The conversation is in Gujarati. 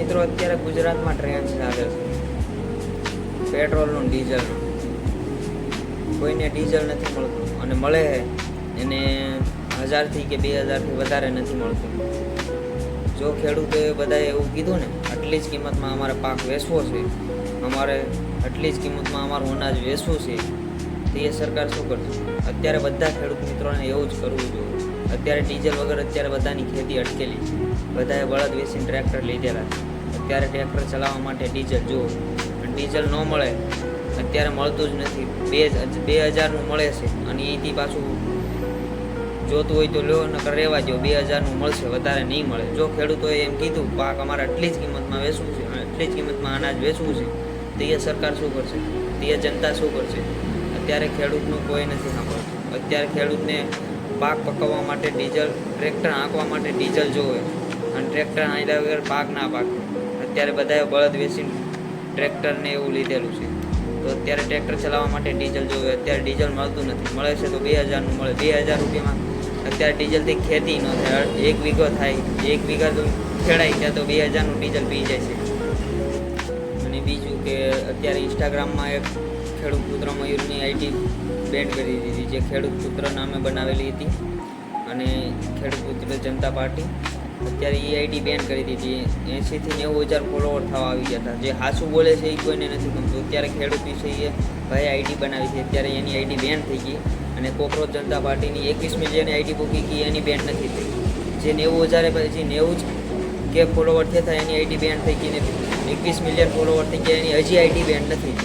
મિત્રો અત્યારે ગુજરાતમાં ટ્રેન્ડ ચાલે છે પેટ્રોલનું ડીઝલનું. કોઈને ડીઝલ નથી મળતું અને મળે એને 1000થી કે 2000થી વધારે નથી મળતું. જો ખેડૂતોએ બધાએ એવું કીધું ને આટલી જ કિંમતમાં અમારે પાક વેચવો છે, અમારે આટલી જ કિંમતમાં અમારું અનાજ વેચવું છે, તો એ સરકાર શું કરશે? અત્યારે બધા ખેડૂત મિત્રોને એવું જ કરવું જોઈએ. અત્યારે ડીઝલ વગર અત્યારે બધાની ખેતી અટકેલી છે. બધાએ બળદ વેચીને ટ્રેક્ટર લીધેલા છે. અત્યારે ટ્રેક્ટર ચલાવવા માટે ડીઝલ જુઓ, અને ડીઝલ ન મળે, અત્યારે મળતું જ નથી. 2000નું મળે છે અને એથી પાછું જોતું હોય તો લો, નકર રહેવા દો. 2000નું મળશે, વધારે નહીં મળે. જો ખેડૂતોએ એમ કીધું પાક અમારે આટલી જ કિંમતમાં વેચવું છે, આટલી જ કિંમતમાં અનાજ વેચવું છે, તો એ સરકાર શું કરશે? તો એ જનતા શું કરશે? અત્યારે ખેડૂતનું કોઈ નથી સાંભળતું. અત્યારે ખેડૂતને પાક પકવવા માટે ડીઝલ, ટ્રેક્ટર હાંકવા માટે ડીઝલ જોવે, અને ટ્રેક્ટર હાંક્યા વગર પાક ના પાકે. અત્યારે બધાએ બળદ વેચીને ટ્રેક્ટરને એવું લીધેલું છે, તો અત્યારે ટ્રેક્ટર ચલાવવા માટે ડીઝલ જોવે. અત્યારે ડીઝલ મળતું નથી. મળે છે તો 2000નું મળે. 2000 રૂપિયામાં અત્યારે ડીઝલથી ખેતી ન થાય. 1 વીઘો થાય, 1 વીઘા તો ખેડાય ત્યાં તો 2000નું ડીઝલ પી જાય છે. અને બીજું કે અત્યારે ઇન્સ્ટાગ્રામમાં એક ખેડૂત પુત્ર મયુરની આઈડી બેન કરી દીધી, જે ખેડૂત પુત્ર નામે બનાવેલી હતી, અને ખેડૂત પુત્ર જનતા પાર્ટી અત્યારે એ આઈડી બેન કરી દીધી. 80થી 90,000 ફોલોવર થવા આવી ગયા હતા. જે હાસું બોલે છે એ કોઈને નથી ગમતું. અત્યારે ખેડૂત વિશે એ ભાઈ આઈડી બનાવી છે, અત્યારે એની આઈડી બેન થઈ ગઈ. અને કોકરોચ જનતા પાર્ટીની 21 મિલિયન આઈડી પૂકી ગઈ, એની બેન નથી થઈ. જે 90,000 પછી 90 કે ફોલોવર થયા એની આઈડી બેન થઈ ગઈ નથી. 21 મિલિયન ફોલોવર થઈ ગયા, એની હજી આઈડી બેન નથી.